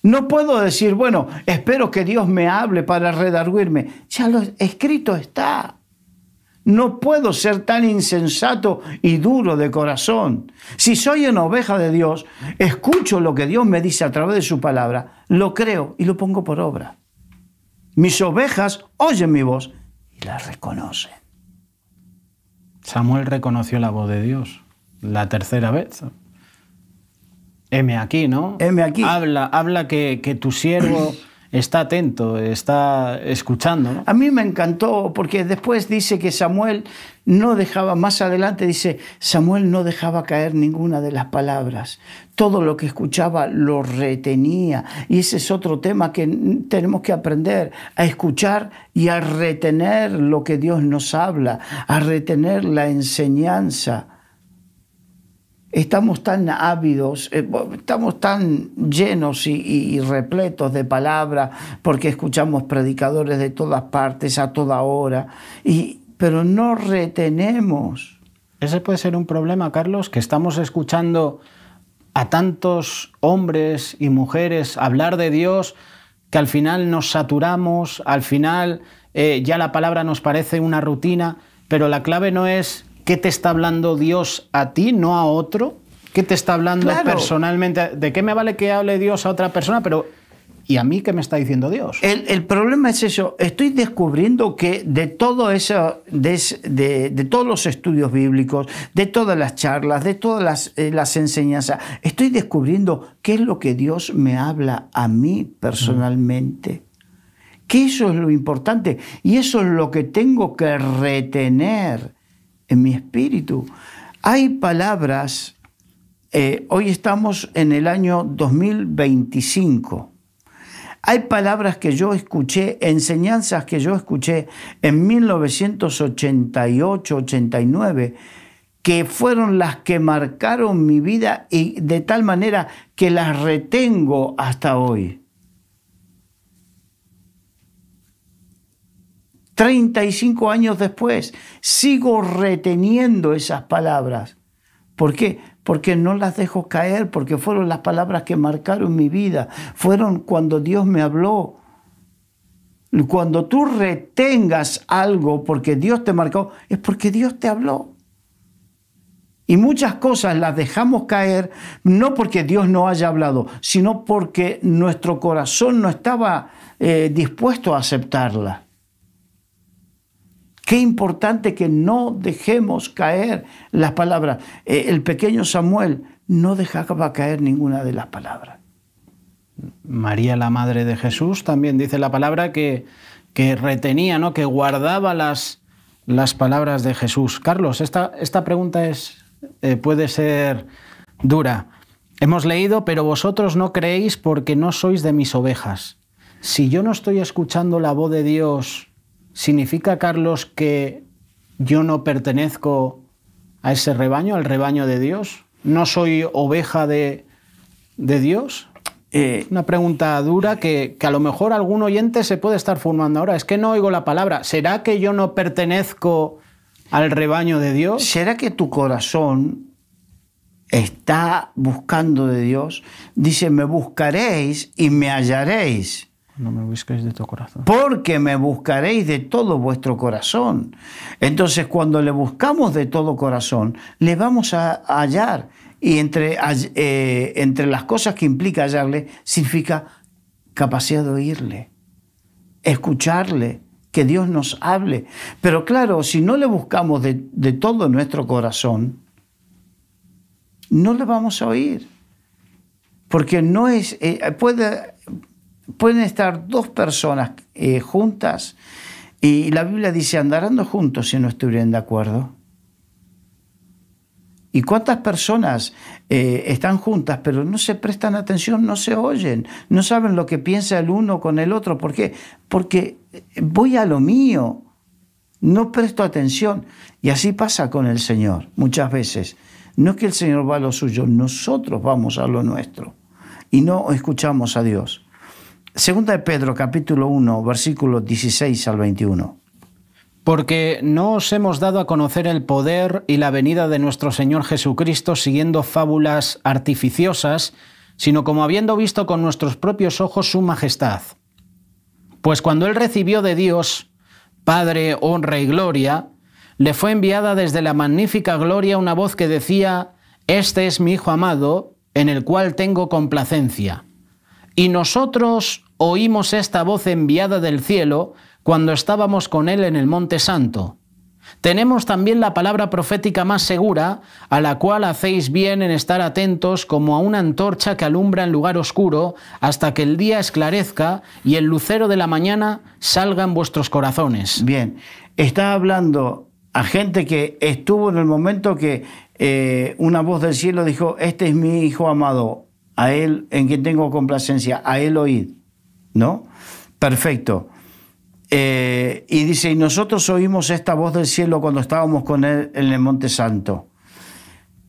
S2: No puedo decir, bueno, espero que Dios me hable para redarguirme. Ya lo escrito está. No puedo ser tan insensato y duro de corazón. Si soy una oveja de Dios, escucho lo que Dios me dice a través de su palabra, lo creo y lo pongo por obra. Mis ovejas oyen mi voz y la reconocen.
S1: Samuel reconoció la voz de Dios la tercera vez. Heme aquí, ¿no?
S2: Heme aquí.
S1: Habla que tu siervo está atento, está escuchando, ¿no?
S2: A mí me encantó porque después dice que Samuel no dejaba, más adelante dice, Samuel no dejaba caer ninguna de las palabras. Todo lo que escuchaba lo retenía. Y ese es otro tema que tenemos que aprender, a escuchar y a retener lo que Dios nos habla, a retener la enseñanza. Estamos tan ávidos, estamos tan llenos y repletos de palabras porque escuchamos predicadores de todas partes a toda hora, pero no retenemos.
S1: Ese puede ser un problema, Carlos, que estamos escuchando a tantos hombres y mujeres hablar de Dios que al final nos saturamos, al final ya la palabra nos parece una rutina, pero la clave no es ¿qué te está hablando Dios a ti, no a otro? ¿Qué te está hablando personalmente? ¿De qué me vale que hable Dios a otra persona? Pero ¿y a mí qué me está diciendo Dios?
S2: El problema es eso. Estoy descubriendo que de todo eso, de todos los estudios bíblicos, de todas las charlas, de todas las enseñanzas, estoy descubriendo qué es lo que Dios me habla a mí personalmente. Que eso es lo importante y eso es lo que tengo que retener en mi espíritu. Hay palabras, hoy estamos en el año 2025, hay palabras que yo escuché, enseñanzas que yo escuché en 1988, 89, que fueron las que marcaron mi vida y de tal manera que las retengo hasta hoy. 35 años después, sigo reteniendo esas palabras. ¿Por qué? Porque no las dejo caer, porque fueron las palabras que marcaron mi vida. Fueron cuando Dios me habló. Cuando tú retengas algo porque Dios te marcó, es porque Dios te habló. Y muchas cosas las dejamos caer, no porque Dios no haya hablado, sino porque nuestro corazón no estaba dispuesto a aceptarla. Qué importante que no dejemos caer las palabras. El pequeño Samuel no dejaba caer ninguna de las palabras.
S1: María, la madre de Jesús, también dice la palabra que retenía, ¿no? Que guardaba las palabras de Jesús. Carlos, esta pregunta puede ser dura. Hemos leído, pero vosotros no creéis porque no sois de mis ovejas. Si yo no estoy escuchando la voz de Dios, ¿significa, Carlos, que yo no pertenezco a ese rebaño, al rebaño de Dios? ¿No soy oveja de Dios? Una pregunta dura que a lo mejor algún oyente se puede estar formando ahora. Es que no oigo la palabra. ¿Será que yo no pertenezco al rebaño de Dios?
S2: ¿Será que tu corazón está buscando de Dios? Dice, me buscaréis y me hallaréis.
S1: No me busquéis de todo corazón.
S2: Porque me buscaréis de todo vuestro corazón. Entonces, cuando le buscamos de todo corazón, le vamos a hallar. Y entre las cosas que implica hallarle, significa capacidad de oírle, escucharle, que Dios nos hable. Pero claro, si no le buscamos de todo nuestro corazón, no le vamos a oír. Porque no es... Pueden estar dos personas juntas y la Biblia dice, andarán juntos si no estuvieran de acuerdo. ¿Y cuántas personas están juntas pero no se prestan atención, no se oyen, no saben lo que piensa el uno con el otro? ¿Por qué? Porque voy a lo mío, no presto atención. Y así pasa con el Señor muchas veces. No es que el Señor va a lo suyo, nosotros vamos a lo nuestro y no escuchamos a Dios. Segunda de Pedro, capítulo 1, versículos 16 al 21.
S1: Porque no os hemos dado a conocer el poder y la venida de nuestro Señor Jesucristo siguiendo fábulas artificiosas, sino como habiendo visto con nuestros propios ojos su majestad. Pues cuando Él recibió de Dios, Padre, honra y gloria, le fue enviada desde la magnífica gloria una voz que decía, «Este es mi Hijo amado, en el cual tengo complacencia». Y nosotros oímos esta voz enviada del cielo cuando estábamos con Él en el Monte Santo. Tenemos también la palabra profética más segura, a la cual hacéis bien en estar atentos como a una antorcha que alumbra en lugar oscuro hasta que el día esclarezca y el lucero de la mañana salga en vuestros corazones.
S2: Bien, está hablando a gente que estuvo en el momento que una voz del cielo dijo: este es mi hijo amado, a él en quien tengo complacencia, a él oíd, ¿no? Perfecto. Y dice: y nosotros oímos esta voz del cielo cuando estábamos con él en el Monte Santo.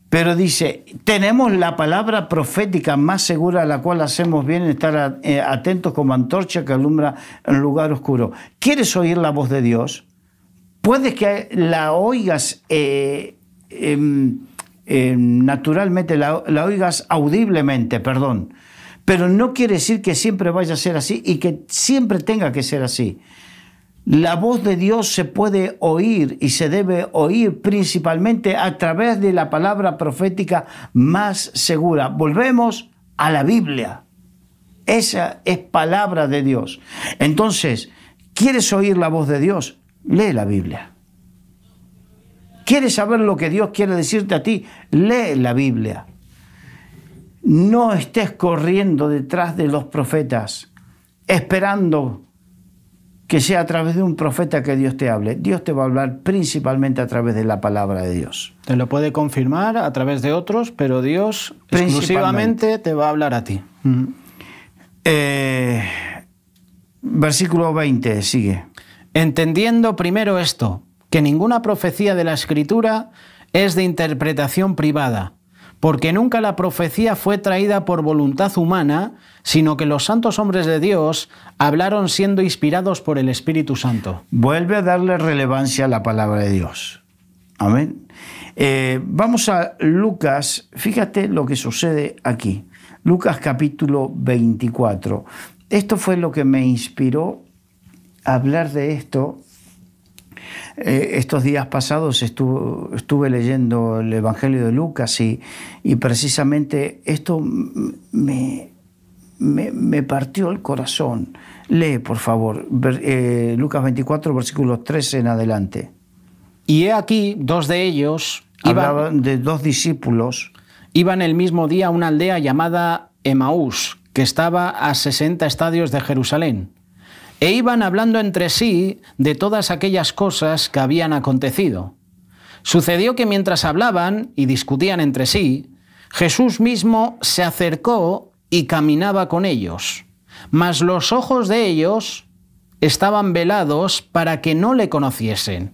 S2: Pero dice: tenemos la palabra profética más segura, a la cual hacemos bien en estar atentos como antorcha que alumbra en un lugar oscuro. ¿Quieres oír la voz de Dios? Puedes que la oigas naturalmente, la oigas audiblemente, perdón. Pero no quiere decir que siempre vaya a ser así y que siempre tenga que ser así. La voz de Dios se puede oír y se debe oír principalmente a través de la palabra profética más segura. Volvemos a la Biblia. Esa es palabra de Dios. Entonces, ¿quieres oír la voz de Dios? Lee la Biblia. ¿Quieres saber lo que Dios quiere decirte a ti? Lee la Biblia. No estés corriendo detrás de los profetas, esperando que sea a través de un profeta que Dios te hable. Dios te va a hablar principalmente a través de la palabra de Dios.
S1: Te lo puede confirmar a través de otros, pero Dios exclusivamente te va a hablar a ti.
S2: Versículo 20, sigue.
S1: Entendiendo primero esto, que ninguna profecía de la Escritura es de interpretación privada, porque nunca la profecía fue traída por voluntad humana, sino que los santos hombres de Dios hablaron siendo inspirados por el Espíritu Santo.
S2: Vuelve a darle relevancia a la palabra de Dios. Amén. Vamos a Lucas. Fíjate lo que sucede aquí. Lucas capítulo 24. Esto fue lo que me inspiró a hablar de esto. Estos días pasados estuve leyendo el Evangelio de Lucas y precisamente esto me partió el corazón. Lee, por favor, Lucas 24, versículos 13 en adelante.
S1: Y he aquí, dos de ellos
S2: hablaban de dos discípulos.
S1: Iban el mismo día a una aldea llamada Emaús, que estaba a 60 estadios de Jerusalén. E iban hablando entre sí de todas aquellas cosas que habían acontecido. Sucedió que mientras hablaban y discutían entre sí, Jesús mismo se acercó y caminaba con ellos. Mas los ojos de ellos estaban velados para que no le conociesen.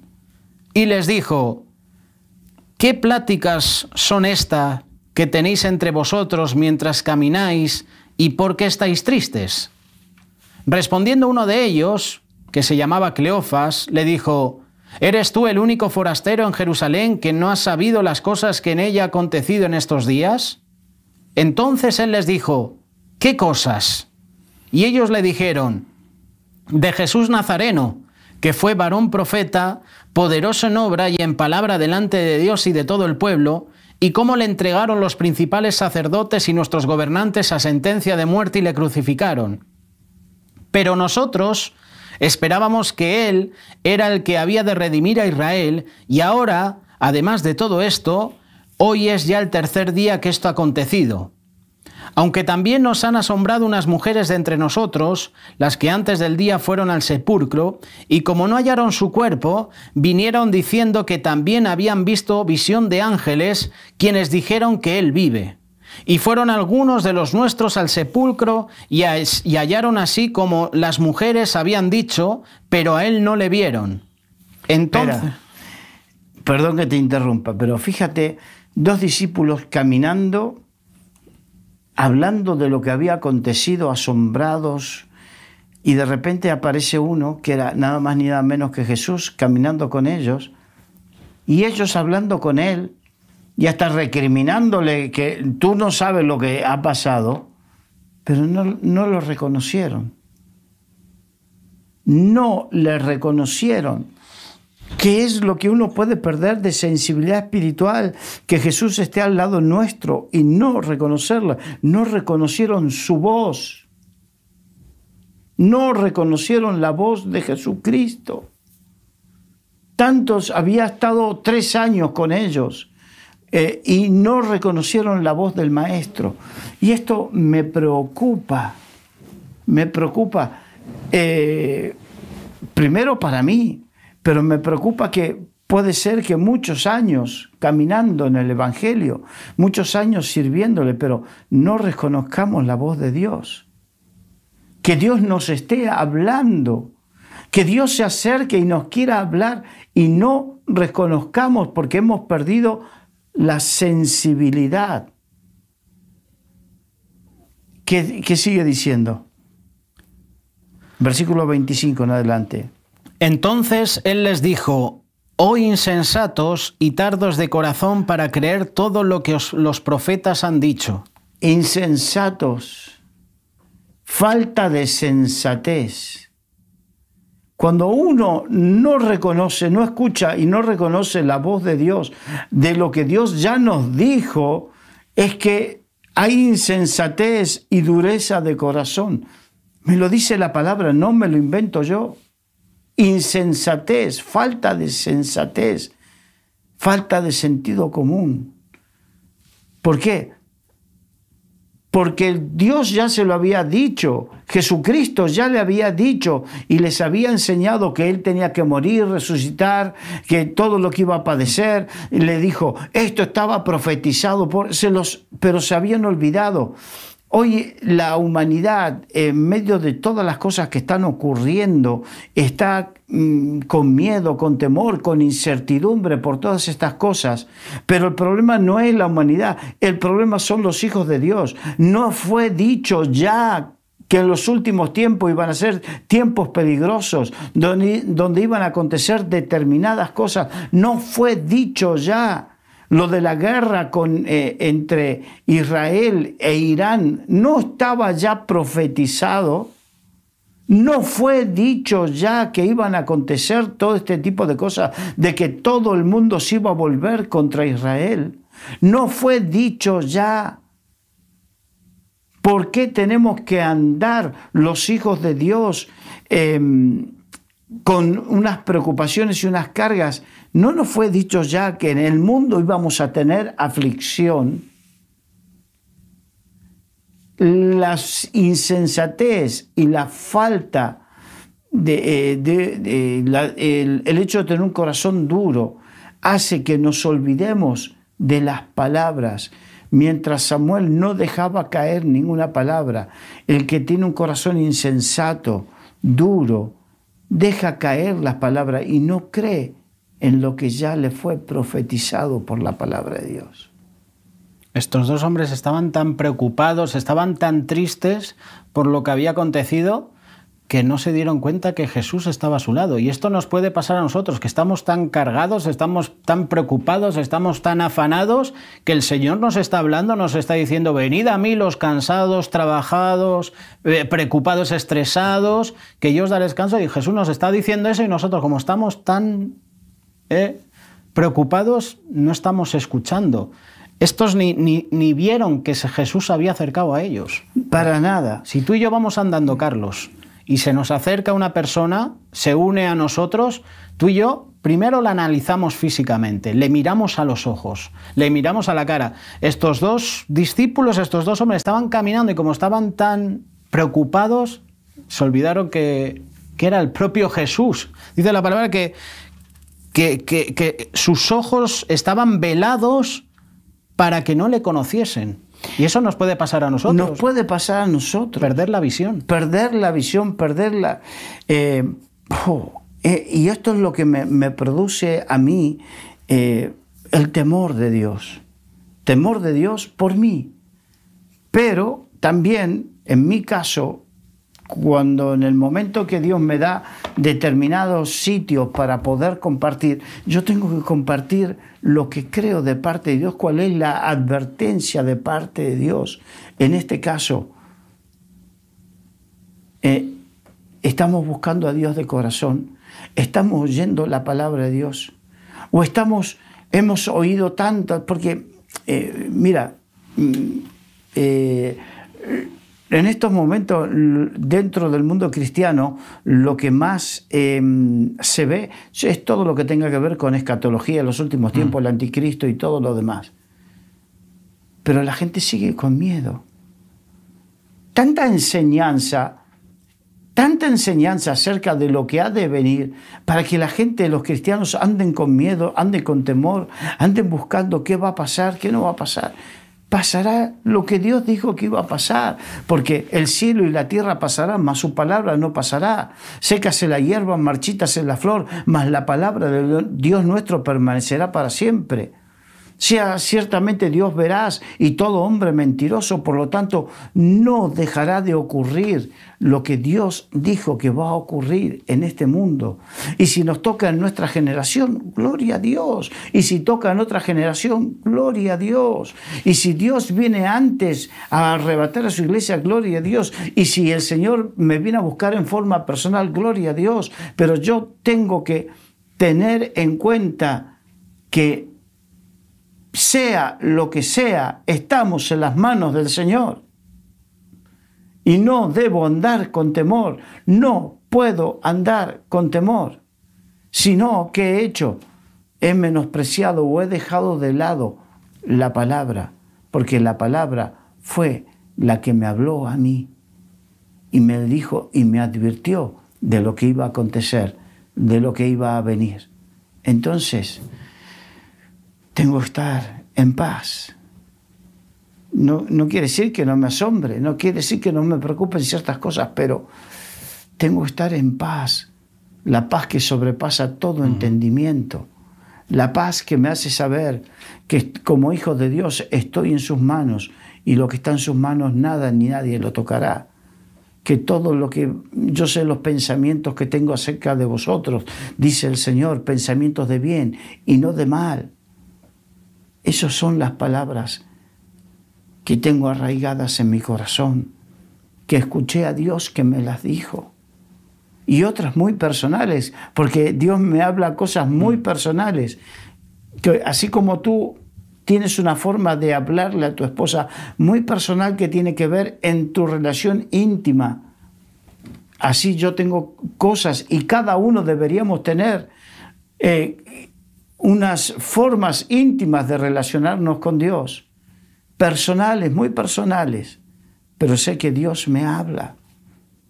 S1: Y les dijo: ¿qué pláticas son estas que tenéis entre vosotros mientras camináis y por qué estáis tristes? Respondiendo uno de ellos, que se llamaba Cleofas, le dijo: ¿eres tú el único forastero en Jerusalén que no has sabido las cosas que en ella han acontecido en estos días? Entonces él les dijo: ¿qué cosas? Y ellos le dijeron: de Jesús Nazareno, que fue varón profeta, poderoso en obra y en palabra delante de Dios y de todo el pueblo, y cómo le entregaron los principales sacerdotes y nuestros gobernantes a sentencia de muerte y le crucificaron. Pero nosotros esperábamos que Él era el que había de redimir a Israel, y ahora, además de todo esto, hoy es ya el tercer día que esto ha acontecido. Aunque también nos han asombrado unas mujeres de entre nosotros, las que antes del día fueron al sepulcro, y como no hallaron su cuerpo, vinieron diciendo que también habían visto visión de ángeles, quienes dijeron que Él vive. Y fueron algunos de los nuestros al sepulcro y hallaron así como las mujeres habían dicho, pero a él no le vieron. Entonces,
S2: perdón que te interrumpa, pero fíjate, dos discípulos caminando, hablando de lo que había acontecido, asombrados, y de repente aparece uno que era nada más ni nada menos que Jesús caminando con ellos, y ellos hablando con él, y hasta recriminándole que tú no sabes lo que ha pasado, pero no lo reconocieron. No le reconocieron. ¿Qué es lo que uno puede perder de sensibilidad espiritual? Que Jesús esté al lado nuestro y no reconocerla. No reconocieron su voz. No reconocieron la voz de Jesucristo. tantos, había estado 3 años con ellos y no reconocieron la voz del maestro. Y esto me preocupa, primero para mí, pero me preocupa que puede ser que muchos años caminando en el Evangelio, muchos años sirviéndole, pero no reconozcamos la voz de Dios. Que Dios nos esté hablando, que Dios se acerque y nos quiera hablar y no reconozcamos porque hemos perdido la sensibilidad. ¿Qué sigue diciendo? Versículo 25 en adelante.
S1: Entonces él les dijo: oh insensatos y tardos de corazón para creer todo lo que los profetas han dicho.
S2: Insensatos, falta de sensatez. Cuando uno no reconoce, no escucha y no reconoce la voz de Dios, de lo que Dios ya nos dijo, es que hay insensatez y dureza de corazón. Me lo dice la palabra, no me lo invento yo. Insensatez, falta de sensatez, falta de sentido común. ¿Por qué? Porque Dios ya se lo había dicho, Jesucristo ya le había dicho y les había enseñado que Él tenía que morir, resucitar, que todo lo que iba a padecer. Y le dijo, esto estaba profetizado, pero se habían olvidado. Hoy la humanidad, en medio de todas las cosas que están ocurriendo, está con miedo, con temor, con incertidumbre por todas estas cosas. Pero el problema no es la humanidad, el problema son los hijos de Dios. No fue dicho ya que en los últimos tiempos iban a ser tiempos peligrosos, donde iban a acontecer determinadas cosas. No fue dicho ya. Lo de la guerra entre Israel e Irán no estaba ya profetizado. No fue dicho ya que iban a acontecer todo este tipo de cosas, de que todo el mundo se iba a volver contra Israel. No fue dicho ya. ¿Por qué tenemos que andar los hijos de Dios con unas preocupaciones y unas cargas? ¿No nos fue dicho ya que en el mundo íbamos a tener aflicción? La insensatez y la falta el hecho de tener un corazón duro hace que nos olvidemos de las palabras. Mientras Samuel no dejaba caer ninguna palabra, el que tiene un corazón insensato, duro, deja caer las palabras y no cree en lo que ya le fue profetizado por la palabra de Dios.
S1: Estos dos hombres estaban tan preocupados, estaban tan tristes por lo que había acontecido, que no se dieron cuenta que Jesús estaba a su lado. Y esto nos puede pasar a nosotros, que estamos tan cargados, estamos tan preocupados, estamos tan afanados, que el Señor nos está hablando, nos está diciendo: venid a mí los cansados, trabajados, preocupados, estresados, que yo os daré descanso. Y Jesús nos está diciendo eso y nosotros, como estamos tan preocupados, no estamos escuchando. Estos ni vieron que Jesús se había acercado a ellos.
S2: Para nada.
S1: Si tú y yo vamos andando, Carlos, y se nos acerca una persona, se une a nosotros, tú y yo primero la analizamos físicamente, le miramos a los ojos, le miramos a la cara. Estos dos discípulos, estos dos hombres estaban caminando y como estaban tan preocupados, se olvidaron que era el propio Jesús. Dice la palabra que sus ojos estaban velados para que no le conociesen. Y eso nos puede pasar a nosotros.
S2: Nos puede pasar a nosotros.
S1: Perder la visión.
S2: Perder la visión, perderla. Y esto es lo que me produce a mí el temor de Dios. Temor de Dios por mí. Pero también, en mi caso, cuando en el momento que Dios me da determinados sitios para poder compartir, yo tengo que compartir lo que creo de parte de Dios, cuál es la advertencia de parte de Dios. En este caso, estamos buscando a Dios de corazón, estamos oyendo la palabra de Dios, o hemos oído tanto, porque mira, En estos momentos, dentro del mundo cristiano, lo que más se ve es todo lo que tenga que ver con escatología, los últimos tiempos, el anticristo y todo lo demás. Pero la gente sigue con miedo. Tanta enseñanza acerca de lo que ha de venir, para que la gente, los cristianos, anden con miedo, anden con temor, anden buscando qué va a pasar, qué no va a pasar. Pasará lo que Dios dijo que iba a pasar, porque el cielo y la tierra pasarán, mas su palabra no pasará. Sécase la hierba, marchítase la flor, mas la palabra de Dios nuestro permanecerá para siempre. Sea ciertamente Dios veraz y todo hombre mentiroso, por lo tanto no dejará de ocurrir lo que Dios dijo que va a ocurrir en este mundo. Y si nos toca en nuestra generación, gloria a Dios. Y si toca en otra generación, gloria a Dios. Y si Dios viene antes a arrebatar a su iglesia, gloria a Dios. Y si el Señor me viene a buscar en forma personal, gloria a Dios. Pero yo tengo que tener en cuenta que sea lo que sea, estamos en las manos del Señor. Y no debo andar con temor, no puedo andar con temor, sino que he hecho, he menospreciado o he dejado de lado la palabra, porque la palabra fue la que me habló a mí y me dijo y me advirtió de lo que iba a acontecer, de lo que iba a venir. Entonces, tengo que estar en paz. No quiere decir que no me asombre, no quiere decir que no me preocupen ciertas cosas, pero tengo que estar en paz. La paz que sobrepasa todo entendimiento. La paz que me hace saber que como hijo de Dios estoy en sus manos y lo que está en sus manos nada ni nadie lo tocará. Que todo lo que yo sé, los pensamientos que tengo acerca de vosotros, dice el Señor, pensamientos de bien y no de mal. Esas son las palabras que tengo arraigadas en mi corazón, que escuché a Dios que me las dijo. Y otras muy personales, porque Dios me habla cosas muy personales. Que así como tú tienes una forma de hablarle a tu esposa muy personal que tiene que ver en tu relación íntima, así yo tengo cosas y cada uno deberíamos tener unas formas íntimas de relacionarnos con Dios, personales, muy personales, pero sé que Dios me habla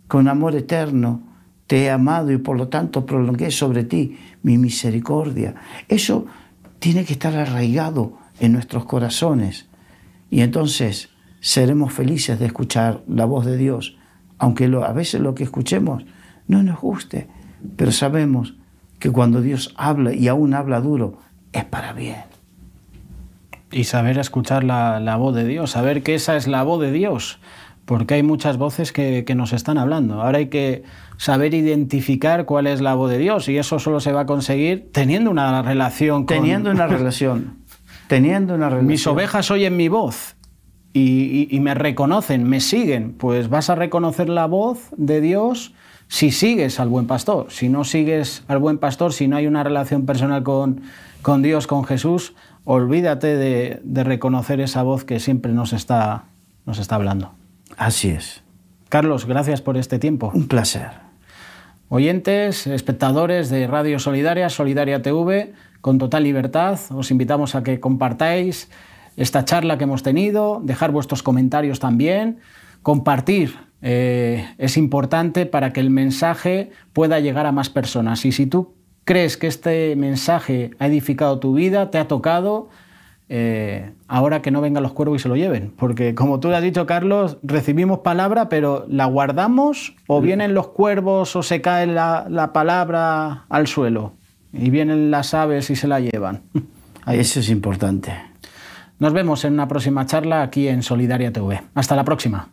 S2: con amor eterno. Te he amado y por lo tanto prolongué sobre ti mi misericordia. Eso tiene que estar arraigado en nuestros corazones y entonces seremos felices de escuchar la voz de Dios, aunque a veces lo que escuchemos no nos guste, pero sabemos que cuando Dios habla y aún habla duro, es para bien.
S1: Y saber escuchar la voz de Dios, saber que esa es la voz de Dios, porque hay muchas voces que nos están hablando. Ahora hay que saber identificar cuál es la voz de Dios y eso solo se va a conseguir teniendo una relación con...
S2: Teniendo una relación.
S1: Mis ovejas oyen mi voz y me reconocen, me siguen. Pues vas a reconocer la voz de Dios si sigues al buen pastor. Si no sigues al buen pastor, si no hay una relación personal con Dios, con Jesús, olvídate de reconocer esa voz que siempre nos está hablando.
S2: Así es.
S1: Carlos, gracias por este tiempo.
S2: Un placer.
S1: Oyentes, espectadores de Radio Solidaria, Solidaria TV, con total libertad, os invitamos a que compartáis esta charla que hemos tenido, dejar vuestros comentarios también, compartir. Es importante para que el mensaje pueda llegar a más personas. Y si tú crees que este mensaje ha edificado tu vida, te ha tocado, ahora que no vengan los cuervos y se lo lleven. Porque como tú le has dicho, Carlos, recibimos palabra, pero la guardamos o vienen los cuervos o se cae la palabra al suelo y vienen las aves y se la llevan.
S2: Eso es importante.
S1: Nos vemos en una próxima charla aquí en Solidaria TV. Hasta la próxima.